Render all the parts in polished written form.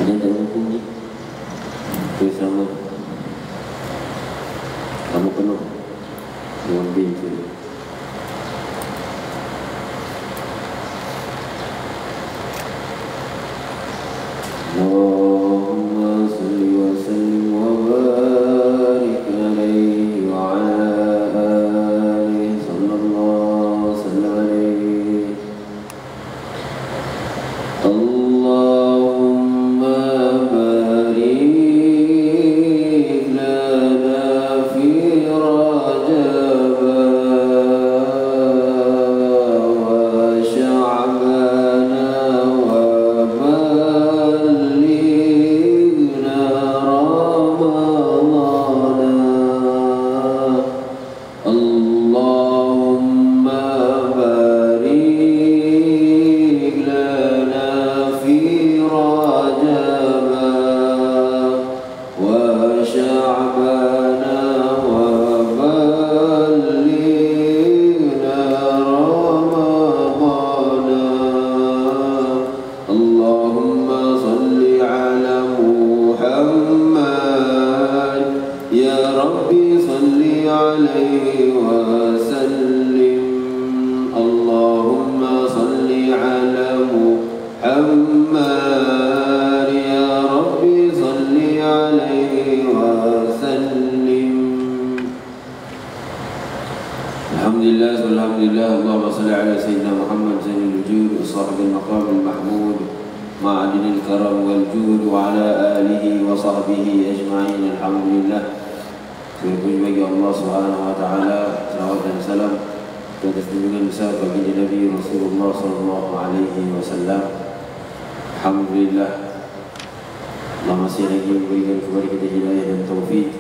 Ada tak mampu ni? Itu sama. Kamu penuh dengan bin tu. Allahumma salli wa sallim wa barik alaihi wa ala alihi sallallahu sallam alaihi. Allahumma barik lana fi Rajab wa Sya'ban wa ballighna Ramadan. Allahumma barik lana fi Rajab wa Sya'ban wa ballighna Ramadan. Allahumma salli ala Muhammad, ya Rabbi salli alaihi wa sallim. Allahumma salli ala Muhammad, ya Rabbi salli alaihi wa sallim. Alhamdulillah, alhamdulillah. Allahumma salli ala Sayyidina Muhammad Zainul Wujud wa sahibil maqam al-mahmud ma'adinil karam wal jud wa ala alihi wa sahbihi ajma'in. Alhamdulillah. Berpuji bagi Allah Subhanahu wa taala, salawat dan salam atas junjungan besar bagi Nabi Rasulullah sallallahu alaihi wasallam. Alhamdulillah, Allah masih lagi memberikan kepada kita hidayah dan taufik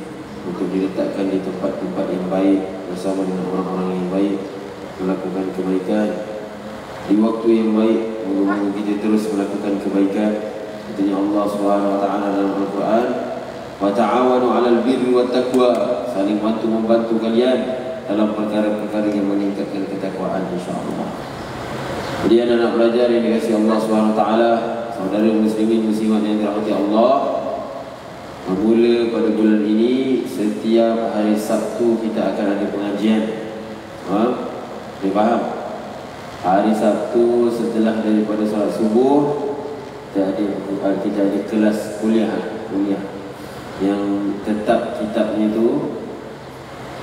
untuk diletakkan di tempat-tempat yang baik bersama dengan orang-orang yang baik, melakukan kebaikan di waktu yang baik. Moga-moga kita terus melakukan kebaikan. Katanya Allah Subhanahu wa taala dalam Al-Quran, wa ta'awanu 'alal birri wat taqwa, saling bantu-membantu kalian dalam perkara-perkara yang meningkatkan ketakwaan, insya-Allah. Jadi anak-anak pelajar yang dikasihi Allah Subhanahu wa taala, saudara muslimin muslimat yang dirahmati Allah, bermula pada bulan ini setiap hari Sabtu kita akan ada pengajian. Boleh faham? Hari Sabtu setelah daripada solat subuh kita ada kelas kuliah yang tetap kitabnya itu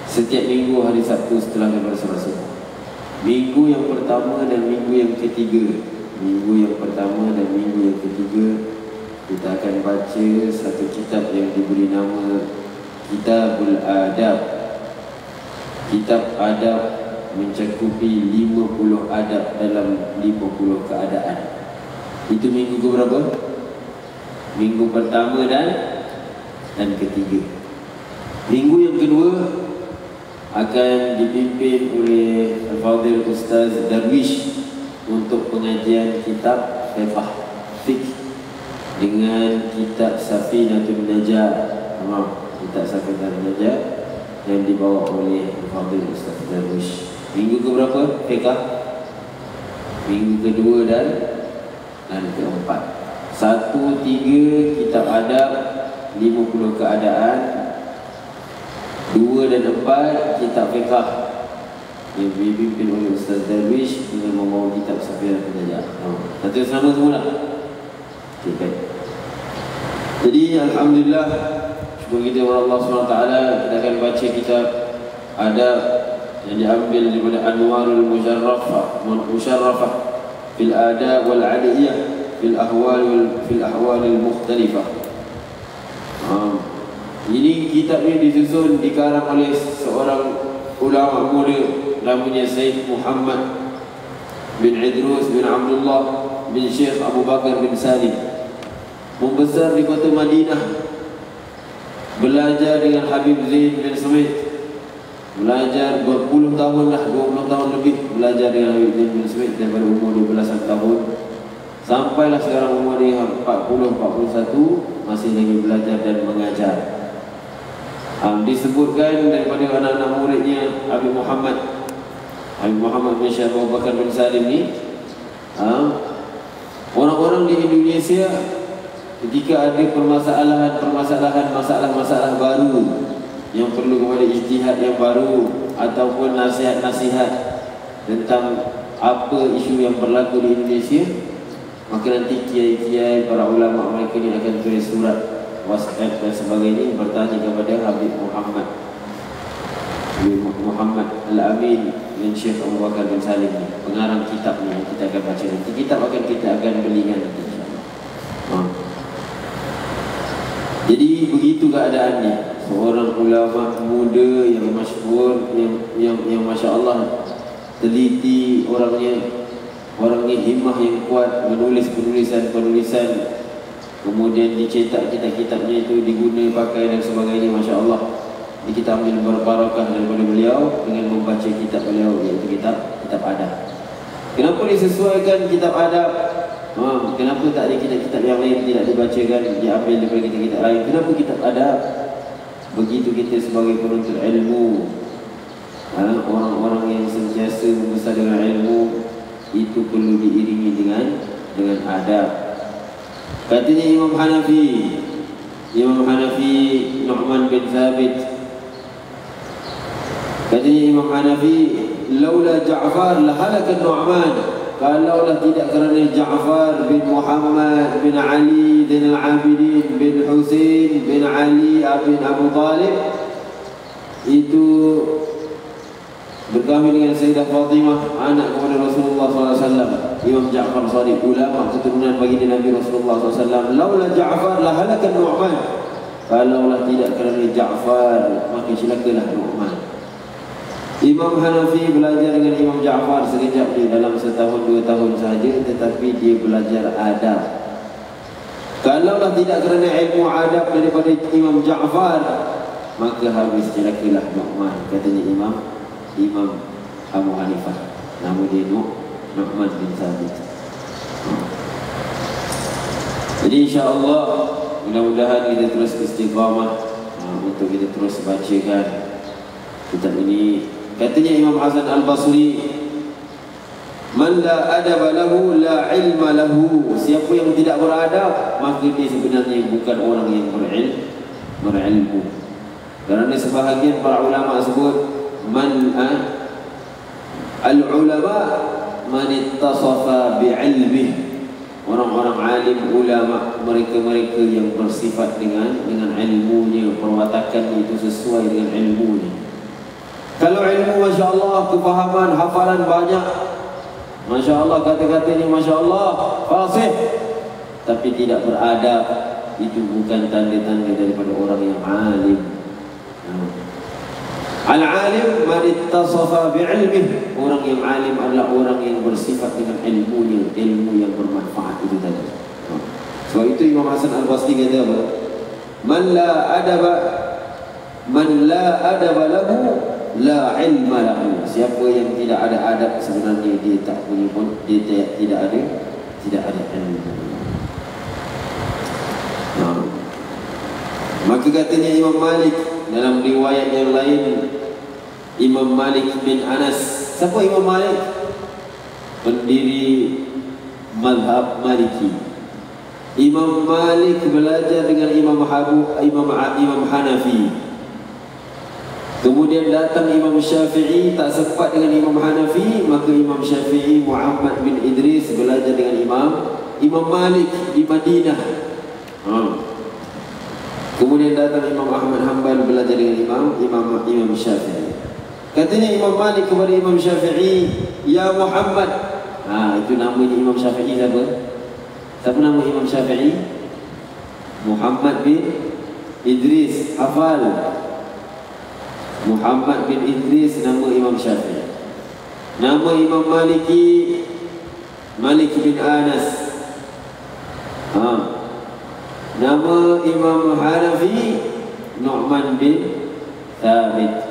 setiap minggu hari Sabtu setelah daripada solat subuh. Minggu yang pertama dan minggu yang ketiga, kita akan baca satu kitab yang diberi nama Kitabul Adab. Kitab adab mencakupi 50 adab dalam 50 keadaan. Itu minggu ke berapa? Minggu pertama dan ketiga. Minggu yang kedua akan dipimpin oleh Al-Fadhil Ustaz Darwish untuk pengajian kitab fiqh dengan kitab Safinatul Najah. Kitab Safinatul Najah yang dibawa oleh Al-Fadhil Ustaz Darwish. Minggu ke berapa? Fiqh. Minggu kedua dan keempat. 1, 3 kitab adab, 50 keadaan. 2 dan 4 kitab fiqh yang dipimpin oleh Ustaz Darwish dengan membawa kitab Safinatul Najah. Satu sama semula. Okay, baik. Jadi alhamdulillah, syukur kita kepada Allah SWT, kita akan baca kitab adab yang diambil daripada Anwarul Musharrafah fil adab wal adiyah fil ahwal mukhtalifah. Ini kitab ini disusun dikarang oleh seorang ulama muda namanya Sayyid Muhammad bin Idrus bin Abdullah bin Syekh Abu Bakar bin Salim. Membesar di kota Madinah, belajar dengan Habib Zain bin Sumait, belajar berpuluh tahun dah, 20 tahun lebih belajar dengan Habib Zain bin Sumait daripada umur 12 tahun sampailah sekarang umur dia 40-41 masih lagi belajar dan mengajar. Disebutkan daripada anak-anak muridnya Habib Muhammad bin Syekh Abu Bakar bin Salim ni, orang-orang di Indonesia ketika ada permasalahan masalah baru yang perlu kepada ijtihad yang baru ataupun nasihat-nasihat tentang apa isu yang berlaku di Indonesia, maka nanti kiai-kiai para ulama mereka ni akan tulis surat WhatsApp dan sebagainya bertanya kepada Habib Muhammad Al-Amin dan Syekh Abu Bakar bin Salim ni, pengarang kitab ni yang kita akan baca nanti. Kita akan belikan nanti insyaAllah. Jadi begitu keadaannya. Seorang ulama muda yang masyhur, yang Masya Allah teliti orangnya himmah yang kuat, menulis penulisan, kemudian dicetak kitab-kitabnya itu diguna pakai dan sebagainya. Masya Allah. Jadi kita ambil berbarakah daripada beliau dengan membaca kitab beliau, iaitu kitab adab. Kenapa disesuaikan kitab adab? Kenapa tak ada kitab-kitab yang lain tidak dibacakan, diambil daripada kitab-kitab lain? Kenapa kitab adab? Begitu kita sebagai penuntut ilmu, orang-orang yang sentiasa membesar dengan ilmu, itu perlu diiringi dengan adab. Katanya Imam Hanafi Nu'man bin Thabit, katanya Imam Hanafi, laula Ja'far lahalaka Nu'man. Kalaulah tidak kerana Ja'far bin Muhammad bin Ali bin Al-Abidin bin Husain bin Ali bin Abu Talib itu berkahwin dengan Sayyidah Fatimah, anak kepada Rasulullah SAW, Imam Ja'far Shadiq, ulama keturunan baginda Nabi Rasulullah SAW, laula Ja'far lahalaka Nu'man. Kalaulah tidak kerana Ja'far, maka celakalah Nu'man. Imam Hanafi belajar dengan Imam Ja'far sekejap ni, dalam setahun 2 tahun sahaja, tetapi dia belajar adab. Kalaulah tidak kerana ilmu adab daripada Imam Ja'far, maka habis celakalah Nu'man. Katanya Imam Abu Hanifah, nama dia Nu'man bin Thabit. Jadi insya-Allah mudah-mudahan kita terus istiqamah untuk kita terus bacakan kitab ini. Katanya Imam Hasan Al-Basri, man la adaba lahu la ilma lahu. Siapa yang tidak beradab, maka dia sebenarnya bukan orang yang berilmu. Kerana sebahagian para ulama sebut al-ulama man ittasafa bi'ilmih. Orang-orang alim, ulama, mereka yang bersifat dengan ilmunya, perwatakannya itu sesuai dengan ilmunya. Kalau ilmu, Masya Allah, kefahaman, hafalan banyak, Masya Allah, kata-katanya Masya Allah, fasih, tapi tidak beradab, itu bukan tanda-tanda daripada orang yang alim. Al-alim man ittasafa bi'ilmih. Orang yang alim adalah orang yang bersifat dengan ilmunya, ilmu yang bermanfaat itu tadi. Sebab itu Imam Hasan Al-Basri kata apa? Man la adaba lahu la ilma lahu. Siapa yang tidak ada adab, sebenarnya dia tak punya pun, dia tidak ada ilmu. Maka katanya Imam Malik dalam riwayat yang lain, Imam Malik bin Anas. Siapa Imam Malik? Pendiri mazhab Maliki. Imam Malik belajar dengan Imam Hanafi. Kemudian datang Imam Syafi'i, tak sempat dengan Imam Hanafi, maka Imam Syafi'i Muhammad bin Idris belajar dengan Imam Malik di Madinah. Kemudian datang Imam Ahmad Hanbal belajar dengan Imam Syafi'i. Katanya Imam Malik kepada Imam Syafi'i, ya Muhammad. Itu namanya Imam Syafi'i siapa? Siapa nama Imam Syafi'i? Muhammad bin Idris. Hafal. Muhammad bin Idris nama Imam Syafi'i. Nama Imam Maliki, Malik bin Anas. Nama Imam Hanafi, Nu'man bin Thabit.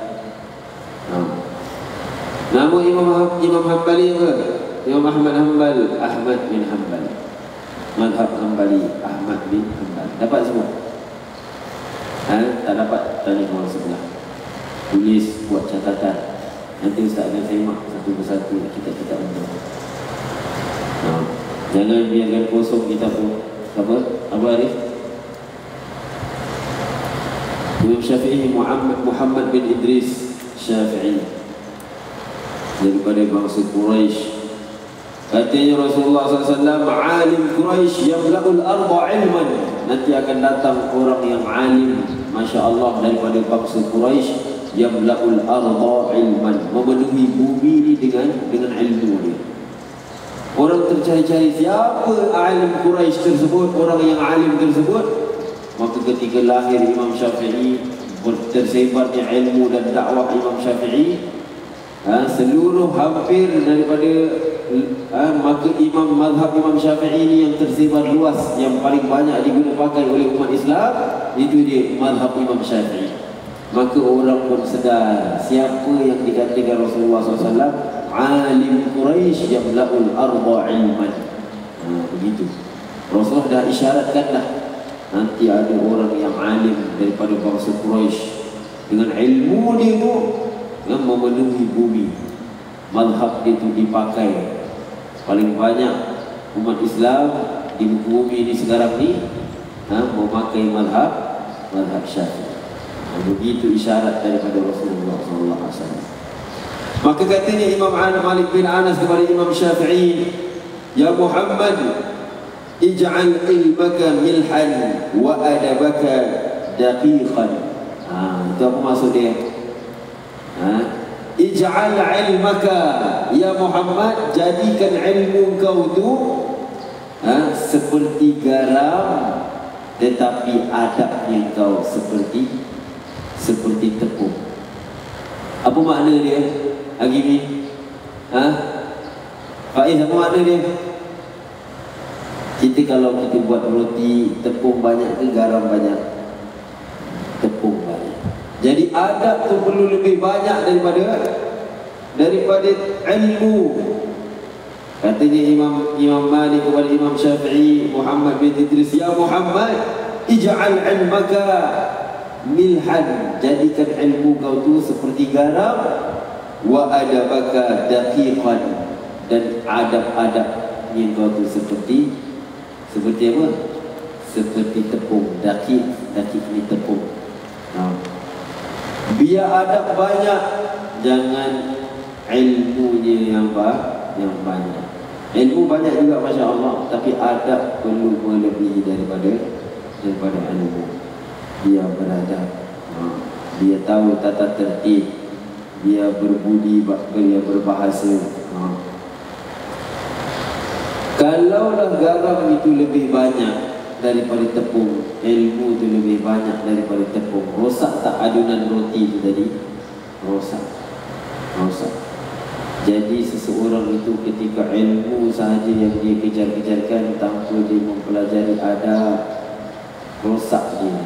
Nama Imam Hanbali apa? Imam Ahmad Hanbal, Ahmad bin Hanbal. Mazhab Hanbali, Ahmad bin Hanbal. Dapat semua? Tak dapat, tanya orang sebelah. Tulis, buat catatan. Nanti Ustaz akan semak satu persatu kita untuk. Jangan biarkan kosong kita pun. Apa? Abu Arif? Imam Syafi'i Muhammad bin Idris Syafi'i daripada bangsa Quraisy. Katanya Rasulullah SAW, alim Quraisy yamla'ul arda ilman. Nanti akan datang orang yang alim, Masya Allah, daripada bangsa Quraisy, yamla'ul arda ilman, memenuhi bumi ini dengan ilmu dia. Orang tercari-cari siapa alim Quraisy tersebut, orang yang alim tersebut. Maka ketika lahir Imam Syafi'i, tersebarnya ilmu dan dakwah Imam Syafi'i, seluruh hampir daripada maka mazhab Imam Syafi'i ini yang tersebar luas, yang paling banyak digunakan oleh umat Islam, itu dia mazhab Imam Syafi'i. Maka orang pun sedar siapa yang dikatakan Rasulullah SAW alim Quraisy yamla'ul arda ilman. Begitu Rasulullah dah isyaratkan dah, nanti ada orang yang alim daripada bangsa Quraisy, dengan ilmu dia tu yang memenuhi bumi. Mazhab itu dipakai paling banyak umat Islam di bumi ini sekarang ni, memakai mazhab Syafi'i. Begitu isyarat daripada Rasulullah SAW. Maka katanya Imam Malik bin Anas kepada Imam Syafi'i, ya Muhammad, ij'al ilmaka milhan wa adabaka daqiqan. Itu apa maksud dia? Ij'al ilmaka, ya Muhammad, jadikan ilmu kau tu seperti garam, tetapi adabnya kau seperti tepung. Apa makna dia? Agimi? Faiz, apa makna dia? Kita kalau kita buat roti, tepung banyak ke garam banyak? Tepung banyak. Jadi adab tu perlu lebih banyak daripada ilmu. Katanya Imam Malik kepada Imam Syafi'i Muhammad bin Idris, ya Muhammad, ij'al ilmaka milhan, jadikan ilmu kau tu seperti garam, wa adabaka daqiqan, dan adab-adab yang kau tu seperti apa? Seperti tepung. Daqiq ni tepung. Biar adab banyak, jangan ilmunya yang banyak. Ilmu banyak juga Masya Allah, tapi adab perlu melebihi daripada ilmu. Dia beradab, dia tahu tata tertib, dia berbudi, dia berbahasa. Kalaulah garam itu lebih banyak daripada tepung, ilmu itu lebih banyak daripada tepung, rosak tak adunan roti itu tadi? Rosak. Jadi seseorang itu ketika ilmu sahaja yang dia kejar-kejarkan tanpa dia mempelajari adab, rosak dia.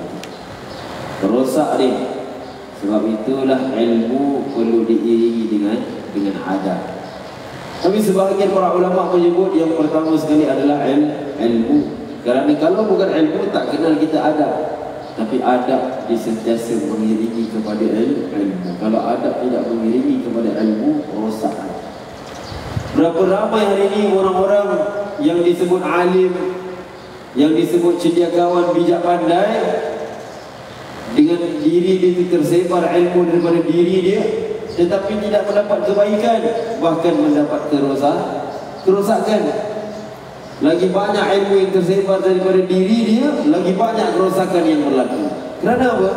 Sebab itulah ilmu perlu diiringi dengan adab. Tapi sebahagian para ulama menyebut yang pertama sekali adalah ilmu. Kerana kalau bukan ilmu, tak kenal kita adab. Tapi adab disentiasa mengiringi kepada ilmu. Kalau adab tidak mengiringi kepada ilmu, rosak. Berapa ramai hari ini orang-orang yang disebut alim, yang disebut cendekiawan, bijak pandai, dengan diri dia tersebar ilmu daripada diri dia, tetapi tidak mendapat kebaikan, bahkan mendapat kerosakan. Lagi banyak ilmu yang tersebar daripada diri dia, lagi banyak kerosakan yang berlaku. Kerana apa?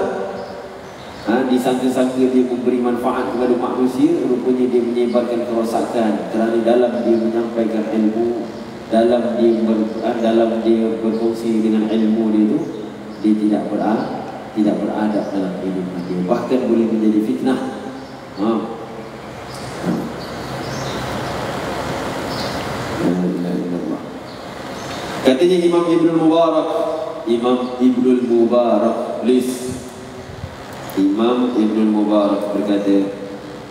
Disangka-sangka dia memberi manfaat kepada manusia, rupanya dia menyebarkan kerosakan. Kerana dalam dia menyampaikan ilmu, dalam dia berfungsi dengan ilmu dia tu, dia tidak beradab dalam kehidupan dia, bahkan boleh menjadi fitnah. Katanya Imam Ibnul Mubarak Imam Ibnul Mubarak berkata,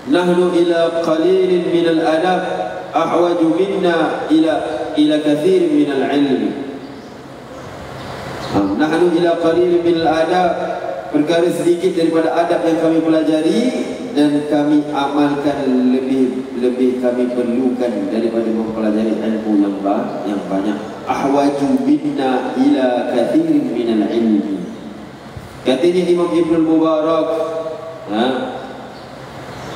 nahnu ila qalilin minal adab ahwaju minna ila kathirin minal ilmi. Nahnu ila qalilin minal adab, perkara sedikit daripada adab yang kami pelajari dan kami amalkan, lebih kami perlukan daripada mempelajari ilmu yang banyak. ahwaju minna ila kathirin minal ilmi. Katanya Imam Ibnul Mubarak,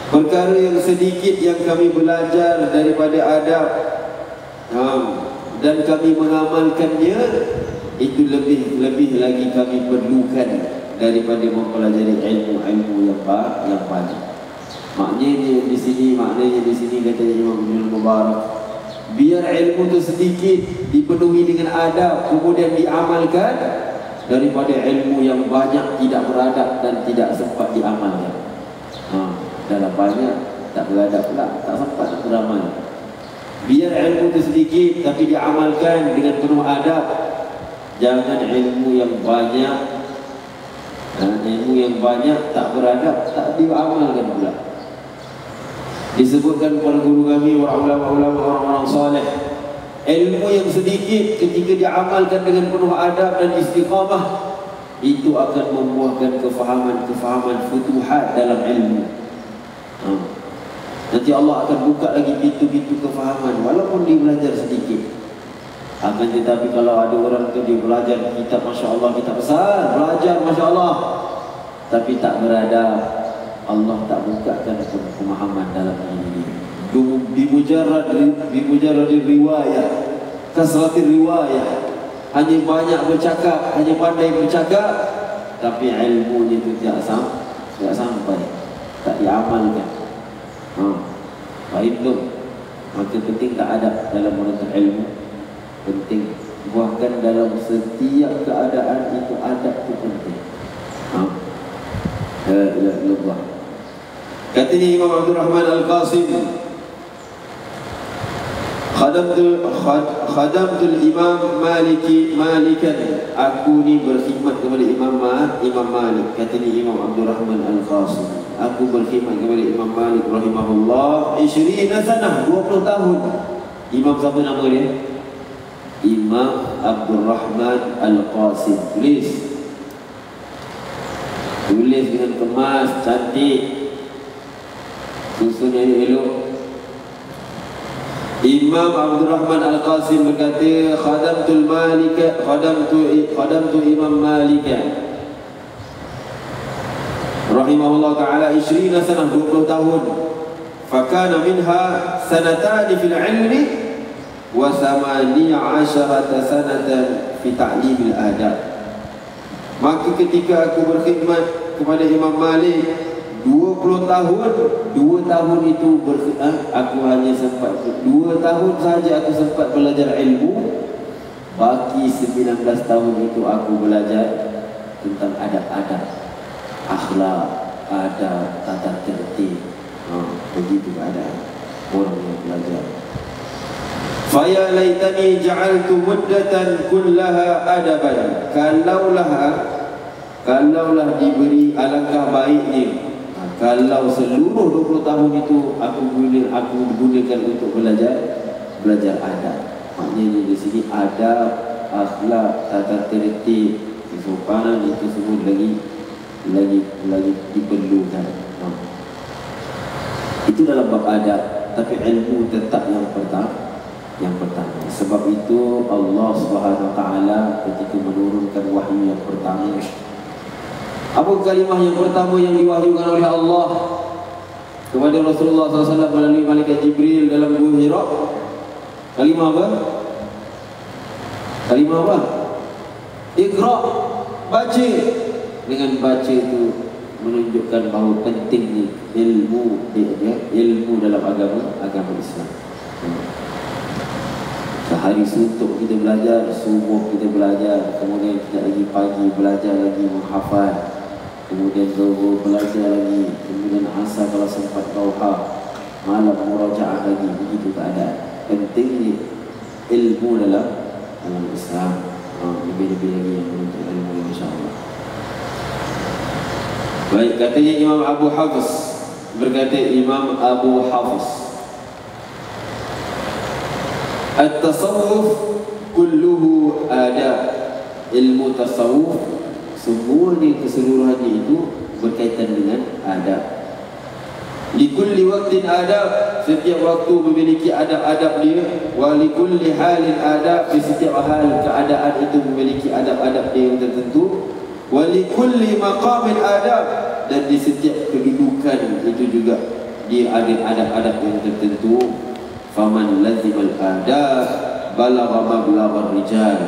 perkara yang sedikit yang kami belajar daripada adab dan kami mengamalkannya, itu lebih lagi kami perlukan daripada mempelajari ilmu-ilmu yang banyak. Maknanya di sini kata Imam Ibnul Mubarak, biar ilmu itu sedikit dipenuhi dengan adab kemudian diamalkan, daripada ilmu yang banyak tidak beradab dan tidak sempat diamalkan. Dalam banyak tak beradab pula, tak sempat beramal. Biar ilmu itu sedikit tapi diamalkan dengan penuh adab. Jangan ilmu yang banyak tak beradab, tak diamalkan pula. Disebutkan para guru kami, ulama-ulama, orang-orang saleh, ilmu yang sedikit ketika diamalkan dengan penuh adab dan istiqamah, itu akan membuahkan kefahaman futuhat dalam ilmu. Nanti Allah akan buka lagi pintu-pintu kefahaman walaupun dia belajar sedikit. Akan tetapi kalau ada orang tu dia belajar kitab, Masya Allah, kitab besar, belajar Masya Allah, tapi tak beradab, Allah tak bukakan pemahaman dalam ini. Bimujarrad riwayah, kasratir riwayah, hanya banyak bercakap, hanya pandai bercakap, tapi ilmunya itu tidak sampai, tak diamalkan. Baik tu, maka penting tak adab dalam menuntut ilmu. Penting buahkan dalam setiap keadaan itu adab itu penting. La ilaha illallah. Katanya Imam Abdul Rahman Al-Qasim, khadamtul Imam Malikan, aku ni berkhidmat kepada Imam Malik. Katanya Imam Abdul Rahman Al-Qasim, aku berkhidmat kepada Imam Malik rahimahullah 20 sanah, 20 tahun. Imam siapa nama dia? Imam Abdul Rahman Al-Qasim. Tulis dengan kemas, cantik, susunnya elok. Imam Abdul Rahman Al-Qasim berkata, khadamtu Imam Malik rahimahullah ta'ala 20 sanah, 20 tahun. Fakana minha sanatani fil ilmi wa 18 sanatan fi ta'limil adab. Maka ketika aku berkhidmat kepada Imam Malik 20 tahun, 2 tahun itu aku hanya sempat 2 tahun saja aku sempat belajar ilmu. Baki 19 tahun itu aku belajar tentang adab-adab, akhlak, adab, tata tertib. Begitu keadaan orang yang belajar. Faya laitani ja'altu muddatan kullaha adaban. Kalaulah diberi, alangkah baiknya kalau seluruh 20 tahun itu aku gunakan untuk belajar adab. Maknanya di sini adab, akhlak, tata tertib, kesopanan itu semua lagi diperlukan. Itu dalam bab adab, tapi ilmu tetap yang pertama. Sebab itu Allah Subhanahu wa taala ketika menurunkan wahyu yang pertama, apa kalimah yang pertama yang diwahyukan oleh Allah kepada Rasulullah SAW melalui malaikat Jibril dalam Gua Hira? Kalimah apa? Iqra, baca. Dengan baca itu menunjukkan bahawa pentingnya ilmu dalam agama Islam. Sehari suntuk kita belajar, subuh kita belajar, kemudian kita lagi pagi belajar lagi menghafal, kemudian zuhur belajar lagi, kemudian asar kalau sempat tauhah, malam murajaah lagi. Begitu keadaan. Pentingnya ilmu dalam Islam. Lebih-lebih lagi yang menuntut ilmu, insya-Allah. Baik, katanya Imam Abu Hafs, berkata Imam Abu Hafs, at-tasawuf kulluhu adab. Ilmu tasawuf semuanya keseluruhannya itu berkaitan dengan adab. Likulli waqtin adab, setiap waktu memiliki adab-adab dia. Wa likulli halin adab, di setiap hal keadaan itu memiliki adab-adab dia yang tertentu. Wa likulli maqamin adab, dan di setiap kedudukan itu juga dia ada adab-adab yang tertentu. Faman lazimal adab balagha mablagha rijal,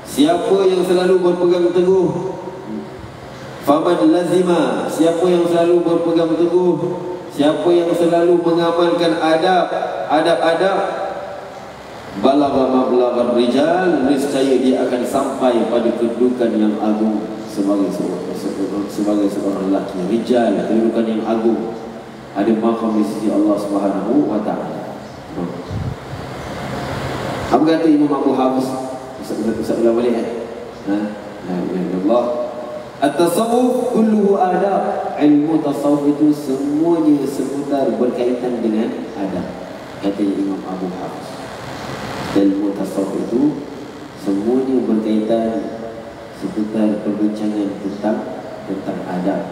siapa yang selalu berpegang teguh, faman lazima, siapa yang selalu berpegang teguh, siapa yang selalu mengamalkan adab-adab, balagha mablagha rijal, niscaya dia akan sampai pada kedudukan yang agung sebagai seorang lelaki. Rijal, kedudukan yang agung, ada maqam di sisi Allah Subhanahu wa taala. Apa kata Imam Abu Hafiz? Ustaz ulang balik Allah. At-tasawuf kulluhu adab. Ilmu tasawuf itu semuanya seputar berkaitan dengan adab, kata Imam Abu Hafiz. Ilmu tasawuf itu semuanya berkaitan seputar perbincangan tentang adab.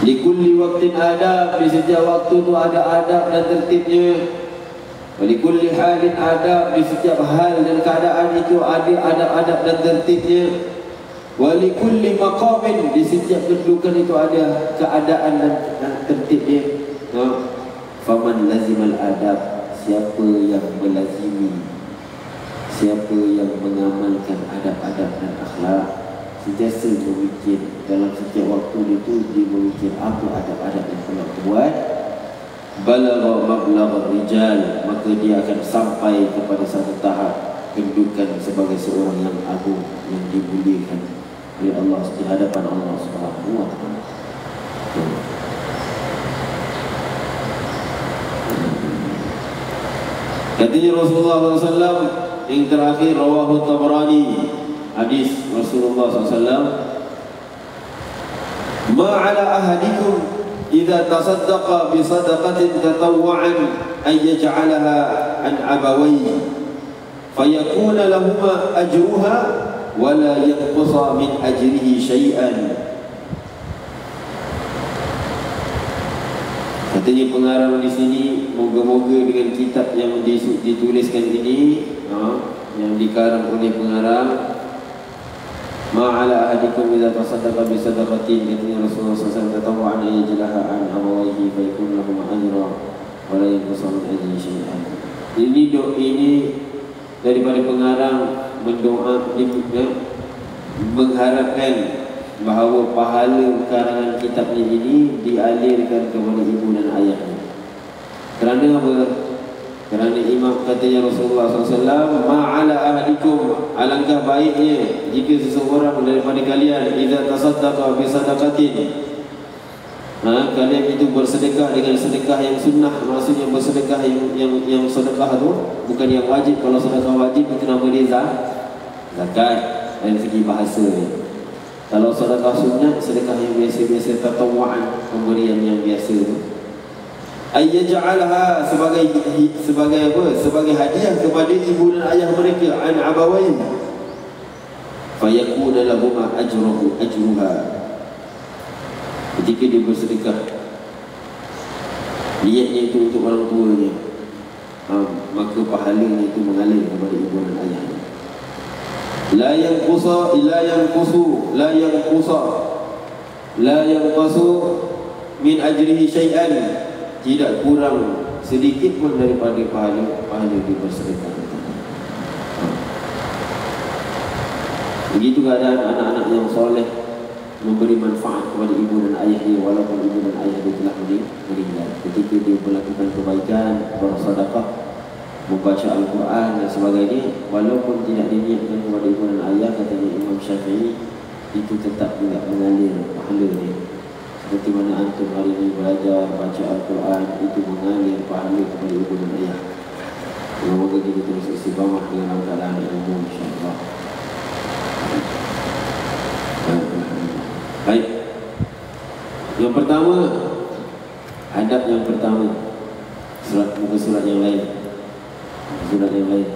Likulli waqtin adab, di setiap waktu itu ada adab dan tertibnya. Walikulli halin adab, di setiap hal dan keadaan itu ada adab-adab dan tertibnya. Walikulli maqamin, di setiap kedudukan itu ada keadaan dan tertibnya. Faman lazimal adab, siapa yang melazimi, siapa yang mengamalkan adab-adab dan akhlak, sentiasa memikir dalam setiap waktu itu, dia memikir apa adab-adab yang perlu buat. Balagha mablagha rijal, maka dia akan sampai kepada satu tahap kedudukan sebagai seorang yang agung, yang dimuliakan oleh Allah di hadapan Allah Subhanahu wa taala. Katanya Rasulullah SAW yang terakhir, rawahu Tabrani, hadis Rasulullah SAW, ma ala ahadikum idza tasaddaqa bi sadaqatin tatawwa'an ay yaj'alaha an abawayhi fayakuna lahumā ajruha wa la yanqusa min ajrihi syai'an. Katanya pengarang di sini, moga-moga dengan kitab yang dituliskan ini, yang dikarang oleh pengarang, ma'ala ahadikum idza tasaddaqa bi sadaqatin, katanya Rasulullah SAW, tatawwa'an yajlaha an abawayhi fa yakun lahum ajra wa la yanqusa min ajrihi syai'an. Ini doa ini daripada pengarang mengharapkan bahawa pahala karangan kitabnya ini dialirkan kepada ibu dan ayahnya. Kerana apa? Kerana imam, katanya Rasulullah SAW, ma'ala ahadikum, alangkah baiknya jika seseorang daripada kalian idza tasaddaqa bi sadaqatin, kalian itu bersedekah dengan sedekah yang sunnah. Maksudnya bersedekah yang sedekah tu bukan yang wajib. Kalau sedekah wajib itu nama dia zakat dari segi bahasa ni. Kalau sedekah sunnah, sedekah yang biasa-biasa, tatawwa'an, pemberian yang biasa tu, ayyaj'alha, sebagai apa? Sebagai hadiah kepada ibu dan ayah mereka, an abawain, fayakuna lahuma ajruha. Ketika dia bersedekah, niatnya itu untuk orang tuanya, maka pahalanya itu mengalir kepada ibu dan ayahnya. La yanqusu min ajrihi syai'an, tidak kurang sedikit pun daripada pahala dia bersedekah. Begitu keadaan anak-anak yang soleh, memberi manfaat kepada ibu dan ayahnya walaupun ibu dan ayah dia telah meninggal. Ketika dia melakukan kebaikan, bersedekah, membaca Al-Quran dan sebagainya, walaupun tidak diniatkan kepada ibu dan ayah, katanya Imam Syafi'i, itu tetap juga mengalir pahala dia. Seperti mana antum hari ini belajar baca Al-Quran, itu mengalir pahala kepada ibu dan ayah. Semoga kita terus istiqamah dengan keadaan ilmu, insyaAllah. Baik. Yang pertama, adab yang pertama, muka surat yang lain. Surat yang lain,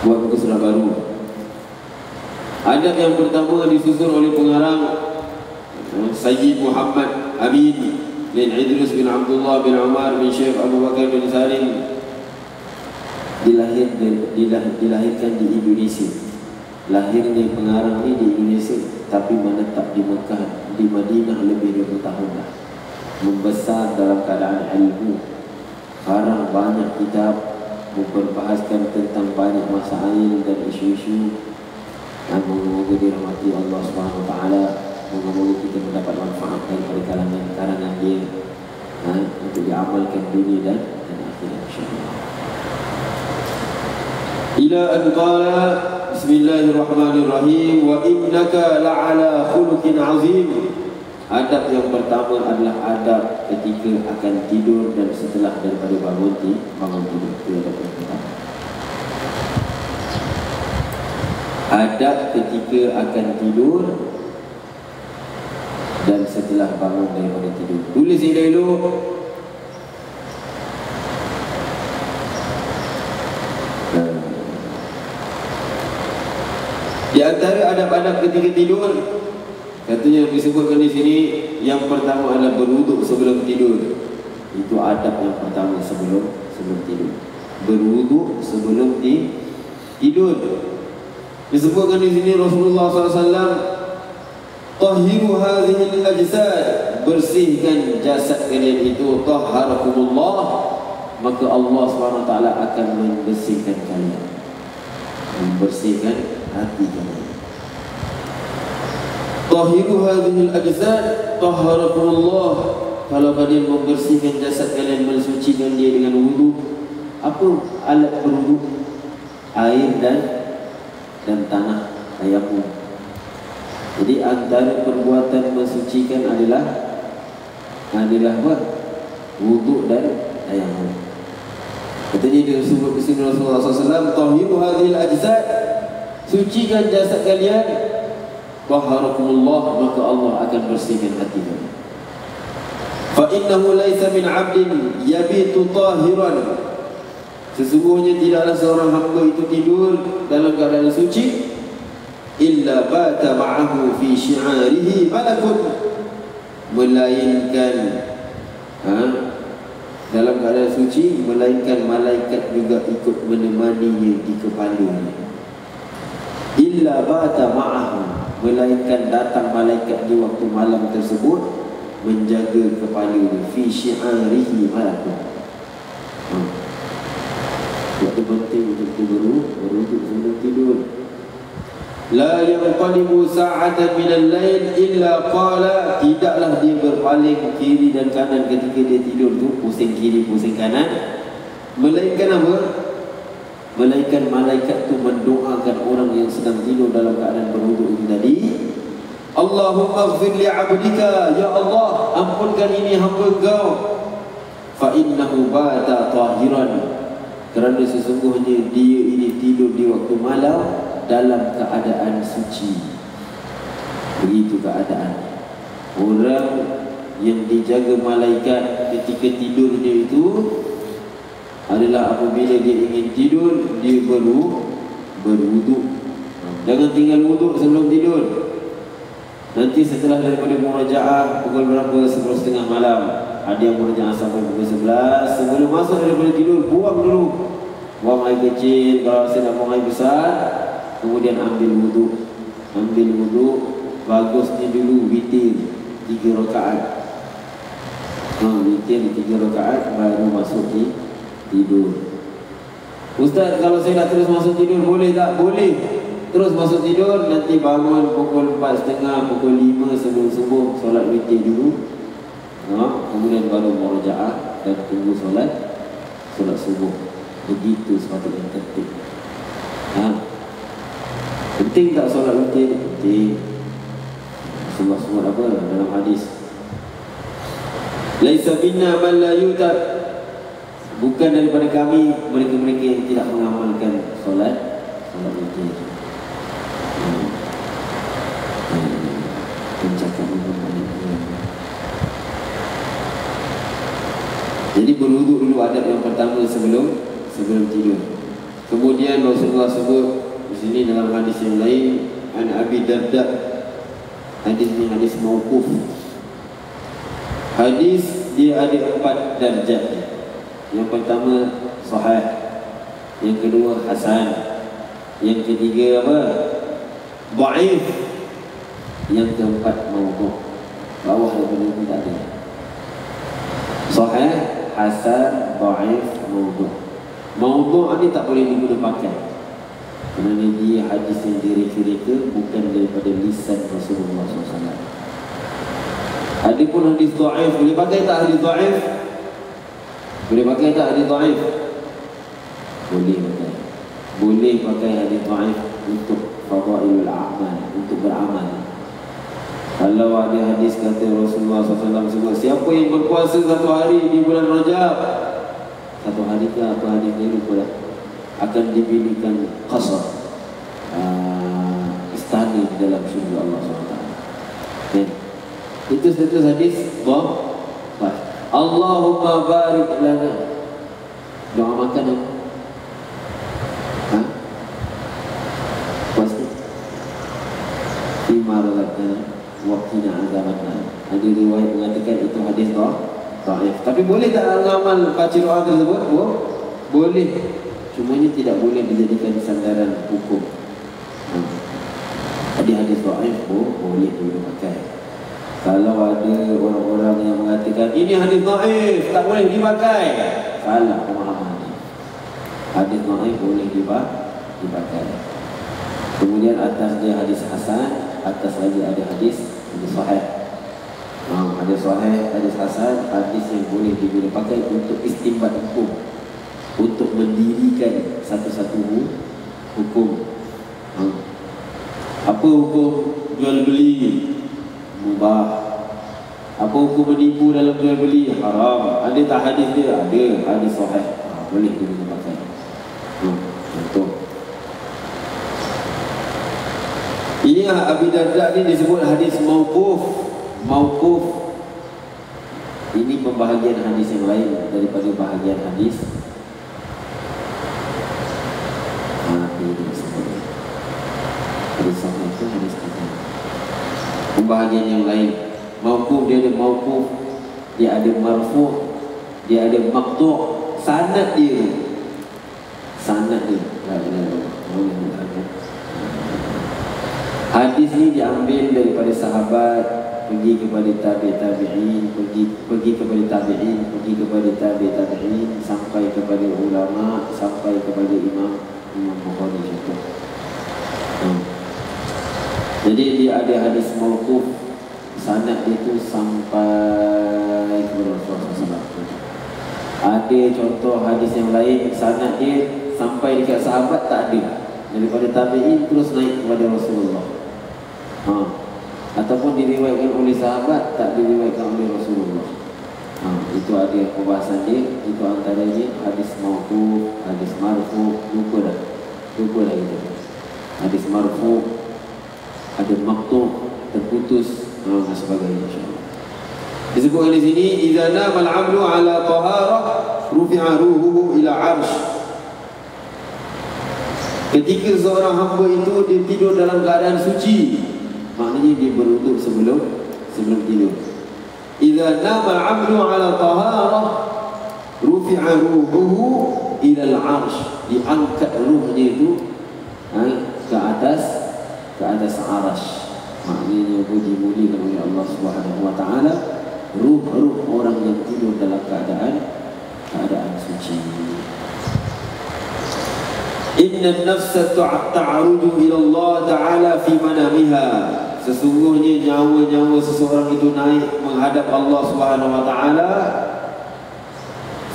buat muka surat baru. Adab yang pertama disusun oleh pengarang Sayyid Muhammad Amin bin Idris bin Abdullah bin Umar bin Syekh Abu Bakar bin Salim dilahirkan di Indonesia. Lahirnya pengarang ini di Indonesia, tapi menetap di Mekah, di Madinah lebih 20 tahun dah. Membesar dalam keadaan ilmu, karang banyak kitab, memperbahaskan tentang banyak masail dan isu-isu. Dan moga-moga dirahmati Allah Subhanahu Wa Taala. Moga-moga kita mendapat manfaat daripada karangan dia, untuk diamalkan dunia dan akhirat insya-Allah. Ila an qala bismillahirrahmanirrahim wa innaka la'ala khuluqin azim. Adab yang pertama adalah adab ketika akan tidur dan setelah daripada bangun tidur. Itu adab yang pertama. Adab ketika akan tidur dan setelah bangun daripada tidur. Tulis ini dulu. Di antara adab-adab ketika tidur, katanya yang disebutkan di sini, yang pertama adalah berwuduk sebelum tidur. Itu adab yang pertama sebelum tidur. Berwuduk sebelum tidur. Disebutkan di sini Rasulullah SAW, tahiru hadhihi al-ajsad, bersihkan jasad kalian itu, tahharakumullah, maka Allah SWT akan membersihkan kalian, membersihkan hati kalian. Tahiru hadhihi al-ajsad tahharakumullah, kalau kalian membersihkan jasad kalian, mensucikan dia dengan wudu. Apa alat berwudu? Air dan tanah, tayamum. Jadi antara perbuatan mensucikan adalah apa? Wudu dan tayamum. Katanya disebut di sini Rasulullah SAW, tahiru hadhil ajsad, sucikan jasad kalian, tahharakumullah, maka Allah akan bersihkan hati kalian. Fa innahu laisa min 'abdin yabitu tahiran, sesungguhnya tidaklah seorang hamba itu tidur dalam keadaan suci, illa bata ma'ahu fi syi'arihi malakun, melainkan dalam keadaan suci, melainkan malaikat juga ikut menemaninya di kepalanya. Illa bata ma'ahu, melainkan datang malaikat di waktu malam tersebut menjaga kepalanya. Fi syi'arihi malakun. Waktu penting untuk berwuduk sebelum tidur. La yanqalibu sa'atan minal lail illa qala, tidaklah dia berpaling kiri dan kanan ketika dia tidur tu, pusing kiri pusing kanan, melainkan apa? Melainkan malaikat tu mendoakan orang yang sedang tidur dalam keadaan berwuduk itu tadi. Allahumma ighfir li 'abdika, ya Allah, ampunkan ini hamba Engkau. Fa innahu bata tahiran, kerana sesungguhnya dia ini tidur di waktu malam dalam keadaan suci. Begitu keadaan orang yang dijaga malaikat ketika tidur dia itu adalah apabila dia ingin tidur, dia berwuduk. Jangan tinggal wuduk sebelum tidur. Nanti setelah daripada murajaah pukul berapa? 11.30 malam. Ada yang murajaah sampai pukul 11. Sebelum masuk daripada tidur, buang dulu. Buang air kecil, kalau saya nak buang air besar, kemudian ambil wuduk. Ambil wuduk, bagusnya dulu witir 3 rakaat. Witir 3 rakaat baru masuk tidur. Ustaz, kalau saya nak terus masuk tidur boleh tak? Boleh. Terus masuk tidur, nanti bangun pukul 4.30, pukul 5 sebelum subuh, solat witir dulu. Kemudian baru murajaah dan tunggu solat subuh. Begitu sepatutnya tertib. Penting tak solat witir? Penting. Semua apa dalam hadis? Laisa binna man la yutar, bukan daripada kami mereka-mereka yang tidak mengamalkan solat witir. Jadi berwuduk dulu adab yang pertama sebelum tidur. Kemudian Rasulullah sebut di sini dalam hadis yang lain, an Abi Darda, hadis ini hadis mauquf. Hadis dia ada 4 darjat. Yang pertama sahih, yang kedua hasan, yang ketiga apa? Dhaif, yang keempat maudhu'. Bawah daripada itu tak ada. Sahih, hasan, dhaif, maudhu'. Maudhu' ni tak boleh digunakan pakai, kerana dia hadis yang direka-reka bukan daripada lisan Rasulullah SAW. Adapun hadis dhaif, boleh pakai tak hadis dhaif? Boleh pakai tak hadis dhaif? Boleh pakai. Boleh pakai hadis dhaif untuk fadailul a'mal, untuk beramal. Kalau ada hadis kata Rasulullah SAW sebut, siapa yang berpuasa 1 hari di bulan Rajab, 1 hari ke apa hari ni lupa dah, akan diberikan qasar, istana di dalam syurga Allah SWT. Okay. Itu status hadis dhaif. Allahumma barik lana. Doa makan apa? Pasti Fima razaqtana wa qina azabannar. Ada riwayat mengatakan itu hadis dhaif. Tapi boleh tak amal baca doa tersebut? Boleh. Cumanya tidak boleh dijadikan sandaran hukum. Hadis dhaif boleh dipakai. Kalau ada orang-orang yang mengatakan ini hadis dhaif, tak boleh dipakai, salah pemahaman. Hadis dhaif boleh dipakai. Kemudian atas dia hadis hasan, atas lagi ada hadis sahih. Hadis sahih, hadis hasan, hadis yang boleh dipakai untuk istinbat hukum, untuk mendirikan satu-satu hukum. Apa hukum jual beli? Mubah. Apa hukum menipu dalam jual beli? Haram. Ada tak hadis dia? Ada. Hadis sahih. Boleh dipakai. Contoh. Ini Abi Darda ni disebut hadis mauquf. Mauquf ini pembahagian hadis yang lain daripada bahagian hadis. Hadis sahih itu hadis kita. Pembahagian yang lain. Mauquf dia ada mauquf, dia ada marfu', dia ada maqtu'. Sanad dia. Hadis ni diambil daripada sahabat, pergi kepada tabi'in, pergi kepada tabi'in, pergi kepada tabi'in, sampai kepada ulama, sampai kepada Imam Bukhari contoh. Jadi dia ada hadis mauquf, sanad itu sampai kepada Rasulullah SAW. Ada contoh hadis yang lain, sanad dia sampai dekat sahabat tak ada, daripada tabi'in terus naik kepada Rasulullah. Ataupun diriwayatkan oleh sahabat, tak diriwayatkan oleh Rasulullah. Itu ada pembahasan dia. Itu antaranya hadis mauquf, hadis marfu'. Lupa dah itu. Hadis marfu', ada maqtu', terputus, dan sebagainya, insya-Allah. Disebutkan di sini, idza nama al-'abdu 'ala taharah rufi'a ruhuhu ila 'arsy. Ketika seorang hamba itu dia tidur dalam keadaan suci, maknanya dia berwuduk sebelum tidur. Idza nama al-'abdu 'ala taharah rufi'a ruhuhu ila al-'arsy. Diangkat ruhnya itu ke atas arasy. Maknanya dimuliakan oleh Allah Subhanahu wa taala ruh-ruh orang yang tidur dalam keadaan suci. Inna an-nafsa ta'ruju ila Allah taala fi manamiha. Sesungguhnya nyawa-nyawa seseorang itu naik menghadap Allah Subhanahu wa taala.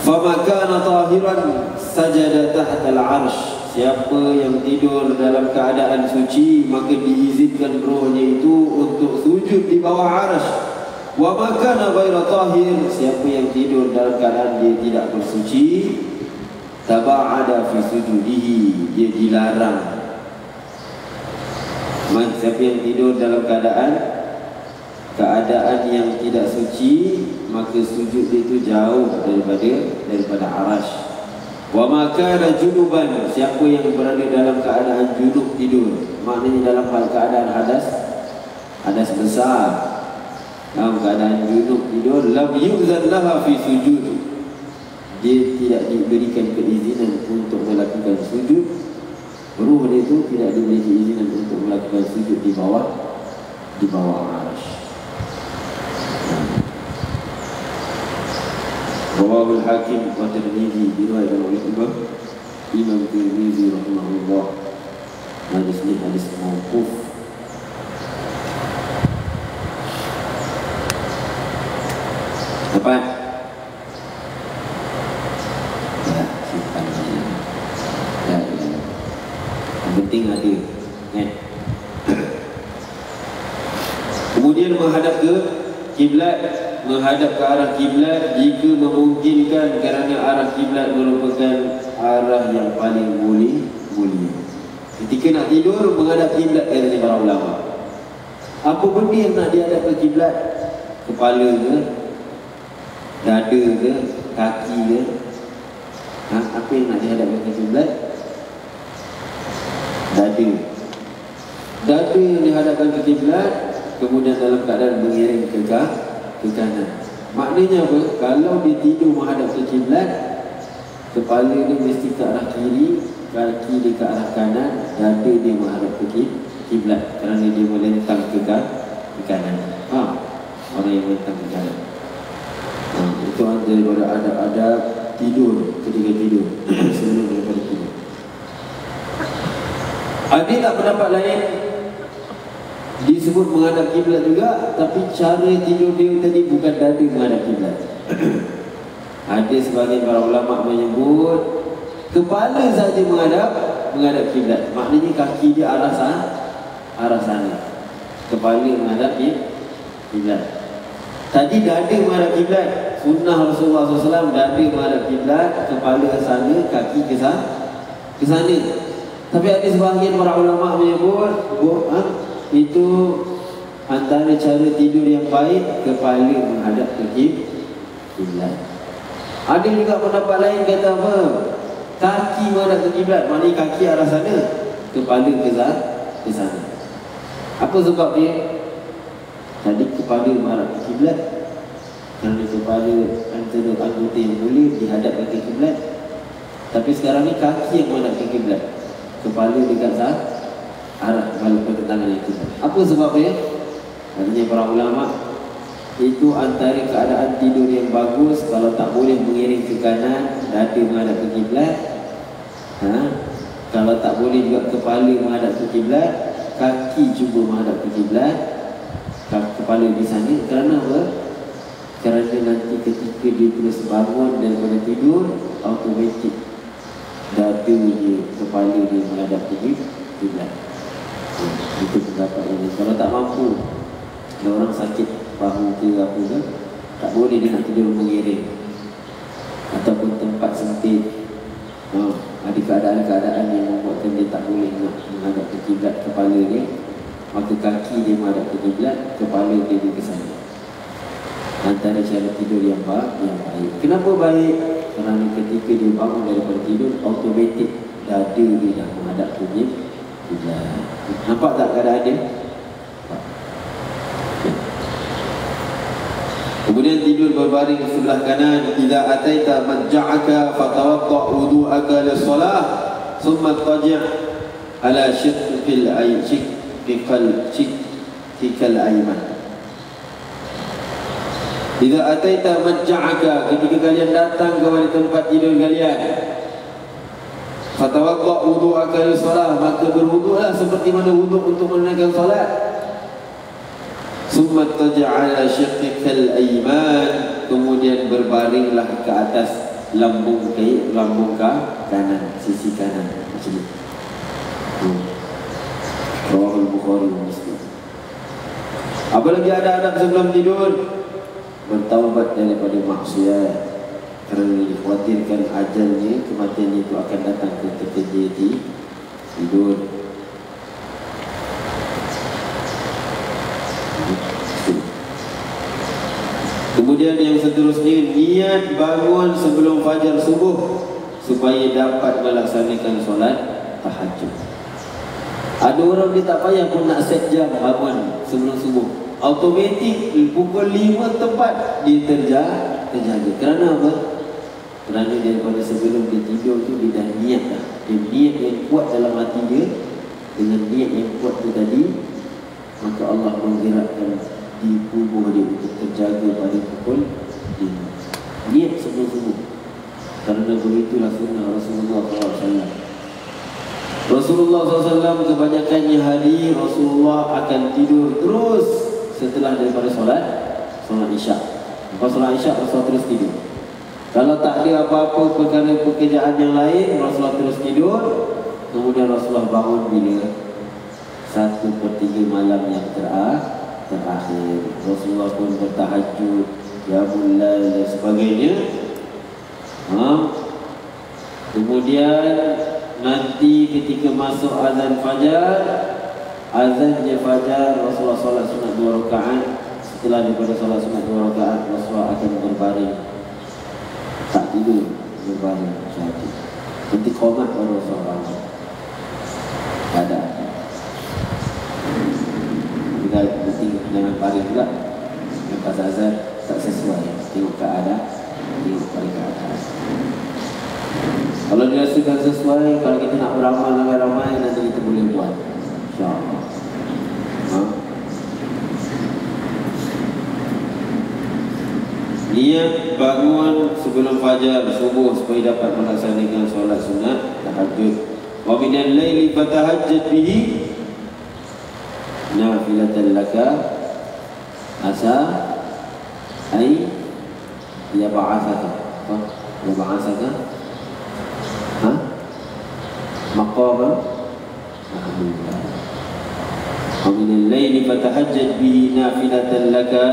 Fama kana tahiran sajada tahta al-'arsy. Siapa yang tidur dalam keadaan suci, maka diizinkan rohnya itu untuk sujud di bawah arasy. Wa makana ghaira tahir, siapa yang tidur dalam keadaan dia tidak bersuci, taba'ada fi sujudihi, dia dilarang. Siapa yang tidur dalam keadaan yang tidak suci, maka sujud dia itu jauh daripada arasy. Wa makana junuban, siapa yang berada dalam keadaan junub tidur, maknanya dalam keadaan hadas besar, dalam keadaan junub tidur, lam yu'zan laha fi sujud, dia tidak diberikan keizinan untuk melakukan sujud. Ruh dia itu tidak diberi keizinan untuk melakukan sujud di bawah arasy. Rawahul Hakim wa Tirmidzi, diriwayatkan oleh Imam Tirmidzi rahimahullah. Hadis ini hadis mauquf. Apa? Ya, simpan saja. Ya. Yang penting ada. Kemudian menghadap ke kiblat, menghadap ke arah kiblat jika memungkinkan, kerana arah kiblat merupakan arah yang paling mulia. Ketika nak tidur menghadap kiblat, kata para ulama. Apa benda yang nak dihadap ke kiblat? Kepala ke? Dada ke? Kaki ke? Apa yang nak dihadap ke kiblat? Dada. Dada yang dihadapkan ke kiblat, kemudian dalam keadaan mengiring ke kanan. Maknanya apa? Kalau dia tidur menghadap ke kiblat, kepala dia mesti ke arah kiri, kaki dia ke arah kanan, dada dia menghadap ke kiblat, kerana dia melentang ke kanan. Orang yang melentang ke kanan. Itu daripada adab-adab tidur ketika tidur sebelum daripada tidur. Ada tak pendapat lain disebut menghadap kiblat juga, tapi cara tidur dia tadi bukan dada menghadap kiblat. Ada sebahagian para ulama menyebut kepala saja menghadap kiblat. Maknanya kaki dia arah sana. Kepala menghadap kiblat. Tadi dada menghadap kiblat. Sunnah Rasulullah SAW, dada menghadap kiblat, kepala ke sana, kaki ke sana. Tapi ada sebahagian para ulama menyebut itu antara cara tidur yang baik, kepala menghadap ke kiblat. Ada juga pendapat lain kata apa? Kaki menghadap ke kiblat, maknanya kaki arah sana, kepala ke sana. Apa sebab dia? Tadi kepala menghadap ke kiblat, kerana kepala antara anggota yang boleh dihadapkan ke kiblat. Tapi sekarang ni kaki yang menghadap ke kiblat, kepala dekat arah balik pertentangan yang kiblat. Apa sebabnya? Katanya para ulama, itu antara keadaan tidur yang bagus. Kalau tak boleh mengiring ke kanan, dada menghadap ke kiblat. Kalau tak boleh juga kepala menghadap ke kiblat, kaki cuba menghadap ke kiblat, kepala di sana. Kerana apa? Kerana nanti ketika dia terus bangun daripada tidur, automatik dada dia, kepala dia menghadap ke kiblat. Itu pendapat ini. Kalau tak mampu, ada orang sakit bahu ke apa ke, tak boleh dia nak tidur mengiring, ataupun tempat sempit, ada keadaan-keadaan yang membuatkan dia tak boleh nak menghadap ke kiblat kepala dia, maka kaki dia menghadap ke kiblat, kepala dia ke sana. Antara cara tidur yang baik. Kenapa baik? Kerana ketika dia bangun daripada tidur, automatik dada dia dah menghadap ke kiblat. Nampak tak keadaan dia? Kemudian tidur berbaring sebelah kanan. Idza ataita madja'aka fatawadda' wudu'aka lis-shalah, thumma taji' ala shiqqil ayman. Idza ataita madja'aka, ketika kalian datang kepada tempat tidur kalian, fatawadda' wudu'aka lis-shalah, maka berwudu'lah seperti mana wudu' untuk menunaikan salat. Summa taj'ala syiqqal ayman, kemudian berbaringlah ke atas lambung kanan, sisi kanan macam ni. Rawahul Bukhari wa Muslim. Apalagi ada adab sebelum tidur, bertaubat daripada maksiat, kerana dikhawatirkan ajalnya, kematian itu akan datang ketika dia tidur. Kemudian yang seterusnya, niat bangun sebelum fajar subuh supaya dapat melaksanakan solat tahajud. Ada orang dia tak payah pun nak set jam bangun sebelum subuh. automatik pukul 5 tepat dia terjaga. Kerana apa? Kerana daripada sebelum dia tidur tu dia dah niat dah. Dia niat yang kuat dalam hati dia. Dengan niat yang kuat tu tadi, maka Allah menggerakkan di tubuh dia untuk terjaga pada pukul 5. Niat sungguh-sungguh. Kerana begitulah sunnah Rasulullah SAW. Rasulullah SAW kebanyakannya hari Rasulullah akan tidur terus setelah daripada solat Isyak. Lepas solat Isyak Rasulullah terus tidur. Kalau tak ada apa-apa perkara pekerjaan yang lain, Rasulullah terus tidur. Kemudian Rasulullah bangun bila 1/3 malam yang terakhir. Rasulullah pun bertahajud, qiyamul lail dan sebagainya. Kemudian nanti ketika masuk azan fajar, azannya fajar, Rasulullah solat sunat 2 rakaat. Setelah daripada solat sunat 2 rakaat, Rasulullah akan berbaring, tak tidur, berbaring saja. Nanti qomat baru Rasulullah ada. Kita nanti jangan baring pula. Lepas azan tak sesuai, tengok keadaan, tengok pada keadaan. Kalau dirasakan sesuai, kalau kita nak beramal ramai-ramai, nanti kita boleh buat, insyaAllah. Niat bangun sebelum fajar subuh supaya dapat melaksanakan solat sunat tahajud. Wa minal laili fatahajjat bihi nafilatan laka asa ay yab'atsaka. Yab'atsaka maqama mahmuda. Wa minal laili fatahajjat bihi nafilatan laka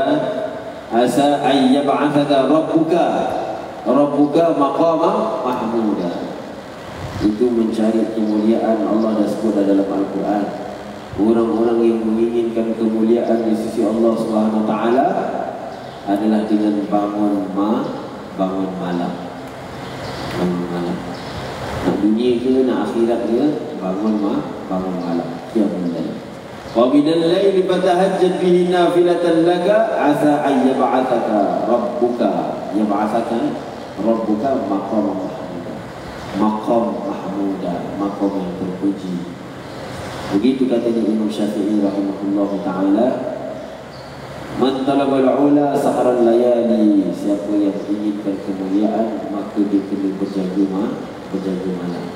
asa ay yab'atsaka rabbuka maqama mahmuda. Itu mencari kemuliaan. Allah dah sebut dalam Al-Quran, orang-orang yang menginginkan kemuliaan di sisi Allah Subhanahu Wa Taala adalah dengan bangun malam. Nak dunia ke nak akhirat ke, bangun malam. Qiyamul lail. Wa minal laili fatahajjat bihi nafilatan laka asa ay yab'atsaka rabbuka maqama maqam mahmuda, maqam yang terpuji. Begitu katanya Imam Syafi'i rahimahullahu ta'ala, man talabal ula saharal layali, siapa yang inginkan kemuliaan maka dia kena berjaga malam.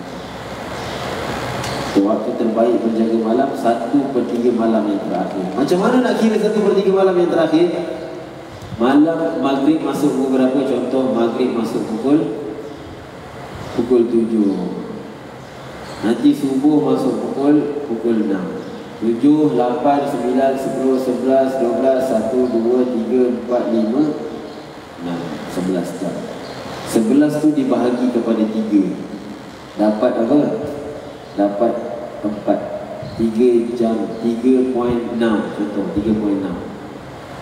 Waktu terbaik berjaga malam 1/3 malam yang terakhir. Macam mana nak kira 1/3 malam yang terakhir? Malam maghrib masuk pukul berapa? Contoh maghrib masuk pukul 7. Nanti subuh masuk pukul 6. 7, 8, 9, 10, 11, 12, 1, 2, 3, 4, 5, 6, 11 jam. 11 tu dibahagi kepada 3. Dapat apa? Dapat 3 jam, 3.6. Contoh 3.6.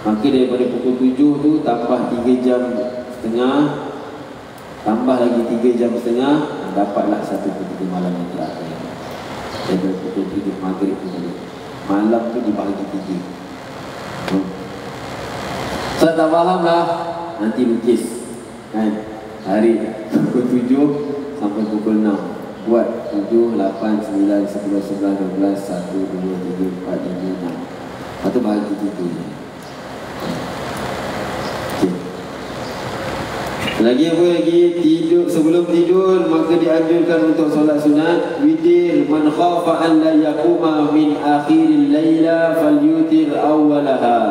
Maka daripada pukul 7 tu tambah 3 jam setengah, tambah lagi 3 jam setengah, dapatlah 1/3 malam yang terakhir. Daripada pukul 7 maghrib tu tadi, malam tu dibahagi 3. Saya tak faham lah, nanti lukis kan, hari pukul 7 sampai pukul 6, buat 7, 8, 9, 10, 11, 12, 1, 2, 3, 4, 5, 6. Lepas tu bahagi 3. Lagi apa lagi? Tidur, sebelum tidur maka dianjurkan untuk solat sunat witir. Man khafa an la yaquma min akhiril laila falyutir awwalaha.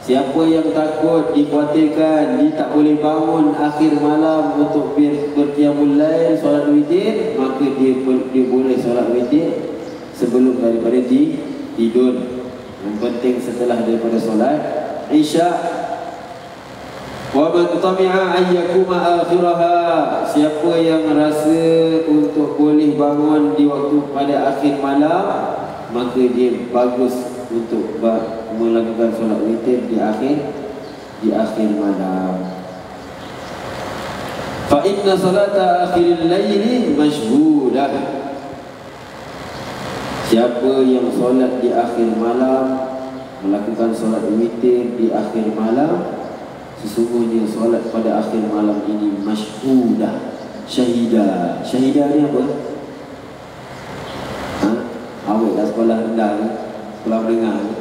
Siapa yang takut, dikhawatirkan dia tak boleh bangun akhir malam untuk berqiyamul lail, solat witir, maka dia boleh solat witir sebelum daripada tidur. Yang penting setelah daripada solat Isyak. Wa man tami'a an yakuma akhiraha, siapa yang rasa untuk boleh bangun di waktu pada akhir malam, maka dia bagus untuk melakukan solat witir di akhir malam. Fa inna salata akhiril laili mashhudah. Siapa yang solat di akhir malam melakukan solat witir di akhir malam, sesungguhnya solat pada akhir malam ini masyhudah, syahidah. Syahidah ni apa? Awak dah sekolah rendah ni, sekolah menengah ni.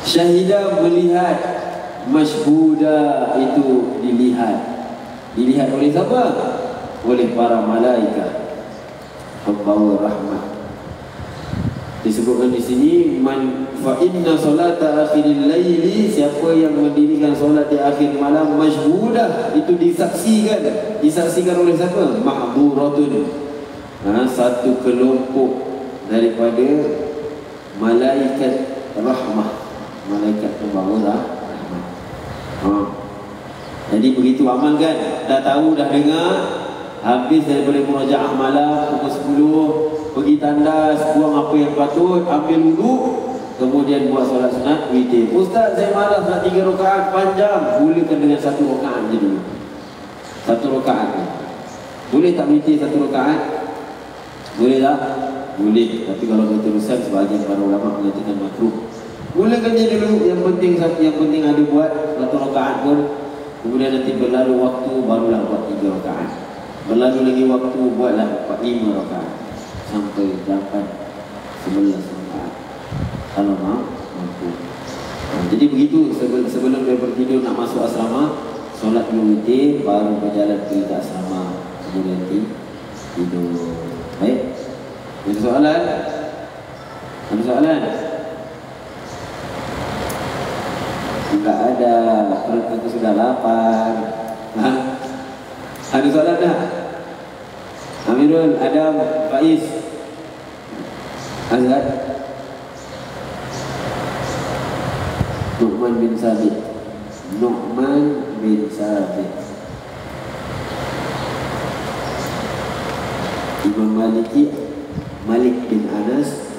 Syahidah melihat, masyhudah itu dilihat. Dilihat oleh siapa? Oleh para malaikat pembawa rahmat. Disebutkan di sini, man fa inna salata akhiril laili, siapa yang mendirikan solat di akhir malam, masyhudah, itu disaksikan oleh siapa? Mahduratun, satu kelompok daripada malaikat rahmah, malaikat pembawa rahmat. Jadi begitu amalkan. Dah tahu, dah dengar, habis daripada murajaah malam pukul 10, pergi tandas, buang apa yang patut, ambil wudu, kemudian buat solat sunat witir. Ustaz, saya malas nak 3 rakaat panjang. Mulakan dengan 1 rakaat je dulu. 1 rakaat. Boleh tak witir 1 rakaat? Boleh tak? Boleh. Tapi kalau berterusan, sebahagian para ulama mengatakan makruh. Mulakan je dulu. Yang penting ada buat 1 rakaat pun. Kemudian nanti berlalu waktu, barulah buat 3 rakaat. Berlalu lagi waktu, buatlah 5 rakaat sampai dapat 11 rakaat kalau mampu. Jadi begitu, sebelum daripada tidur nak masuk asrama, solat dulu witir, baru berjalan pergi ke asrama, kemudian tidur. Baik? Ada soalan? Ada soalan? Enggak ada, perut aku sudah lapar. Ada soalan dah? Amirul, Adam, Faiz, Azhar, Nu'man bin Sabit. Imam Maliki, Malik bin Anas.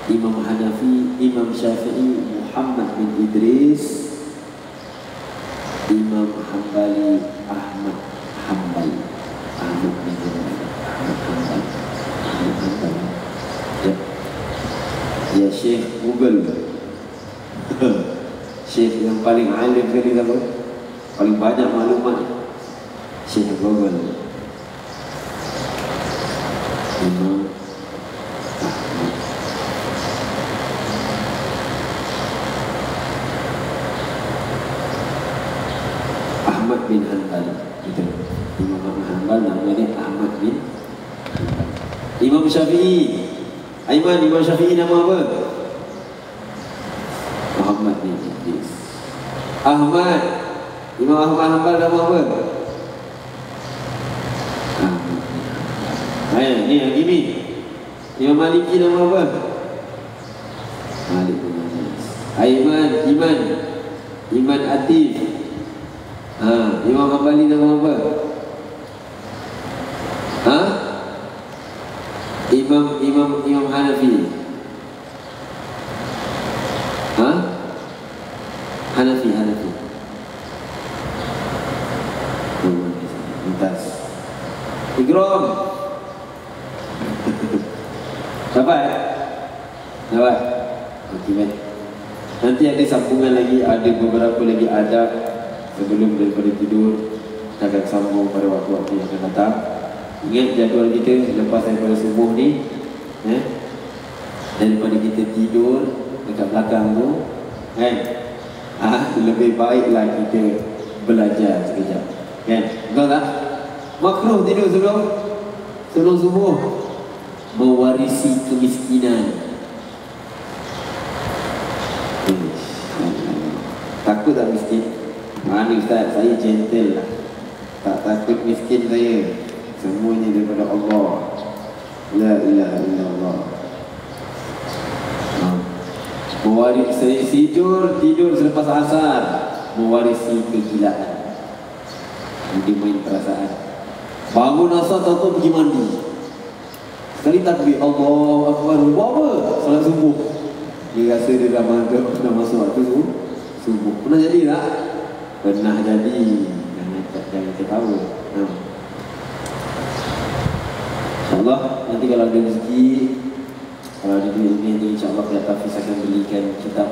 Imam Hanafi, Imam Syafi'i, Muhammad bin Idris. Imam Hanbali, Ahmad bin ya Syekh Google. Syekh yang paling alim sekali siapa? Paling banyak maklumat, Syekh Google. Imam Ahmad bin Hanbal. Itu Imam Hanbal namanya Ahmad bin Hanbal. Imam Syafi'i, Aiman, Imam Syafi'i nama apa? Muhammad bin Idris. Ahmad, Imam Ahmad Hanbal nama apa? Ni yang gini. Imam Maliki nama apa? Malik bin Anas. Iman Atif. Imam Hanbali nama apa? Imam Hanafi. Hanafi. Lintas. Ikram. Dapat? Okey, baik. Nanti ada sambungan lagi, ada beberapa lagi adab sebelum daripada tidur. Kita akan sambung pada waktu-waktu yang akan datang. Ingat jadual kita lepas daripada subuh ni, daripada kita tidur dekat belakang tu, lebih baiklah kita belajar sekejap, kan? Betul tak? Makruh tidur sebelum subuh. Mewarisi kemiskinan. Takut tak miskin? Mana Ustaz, saya gentle lah. Tak takut miskin saya. Semuanya daripada Allah. La ilaha illallah. Mewarisi tidur selepas asar, mewarisi kegilaan. Dia main perasaan. Bangun asar, tahu pergi mandi. Sekali takbir, Allahu Akbar, buat apa? Salat subuh. Dia rasa dia dah masuk waktu subuh. Pernah jadi tak? Pernah jadi. Jangan ketawa. InsyaAllah nanti kalau ada rezeki, Kalau ada duit lebih ni, insyaAllah pihak Hafiz akan belikan kitab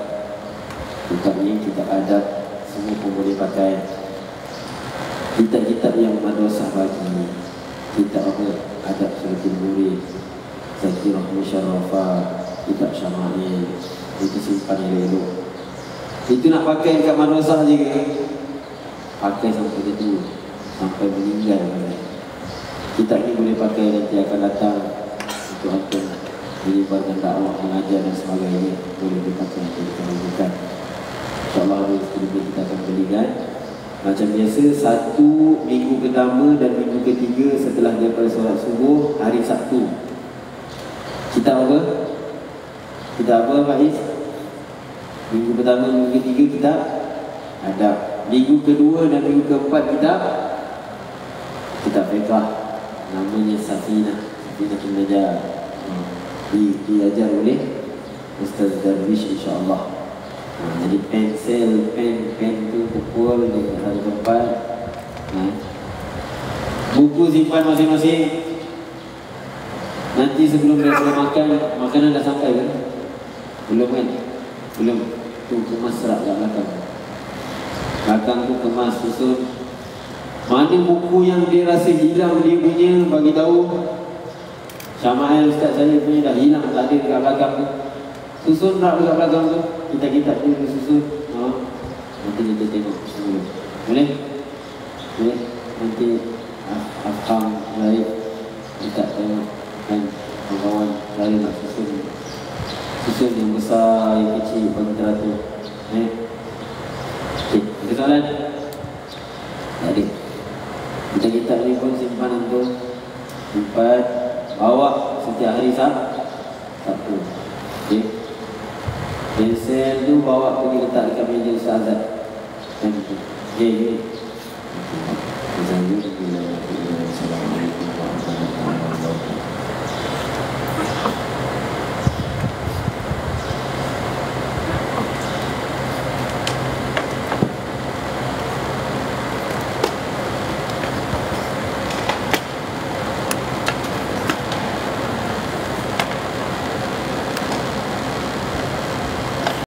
ni, kitab adab. Semua pun boleh pakai. Kitab-kitab yang madrasah bagi. Kitab apa? Adab Suratul Murid, Zakirah Musharrafah, kitab Syama'il. Itu simpan elok-elok. Itu nak pakai dekat madrasah je ke? Pakai sampai itu, sampai meninggal. Kitab ni boleh pakai nanti akan datang untuk antum menyebarkan dakwah, mengajar dan sebagainya. Boleh dipakai untuk dikemukakan. InsyaAllah ada lebih kita akan belikan. Macam biasa, 1 minggu pertama dan minggu ketiga setelah daripada solat subuh, hari Sabtu. Kitab apa? Kitab apa Pak Is? Minggu pertama, minggu ketiga kitab adab. Minggu kedua dan minggu keempat kitab fiqh. Namanya Safinah Belajar. Diajar oleh Ustaz Darwish insyaAllah. Jadi pen tu pukul di satu tempat. Buku simpan masing-masing. Nanti sebelum mereka makan, makanan dah sampai kan? Belum kan? Belum. Tu kemas serak kat belakang. Belakang tu kemas susun. Mana buku yang dia rasa hilang dia punya, bagi tahu. Syama'il Ustaz saya punya dah hilang, tak ada dekat belakang tu. Susun rak dekat belakang tu. Kitab-kitab tu susun. Nanti kita tengok semua. Boleh? Boleh? Nanti Afham baik kita tengok kan kawan-kawan saya nak susun yang besar, yang kecil, bagi teratur. Okey, ada soalan? Tak ada. Kitab-kitab ni pun simpanan tu simpan, bawa setiap hari Sabtu. Okey. Pensel tu bawa pergi letak dekat meja Ustaz Azad. Okey, gini. Assalamualaikum warahmatullahi wabarakatuh.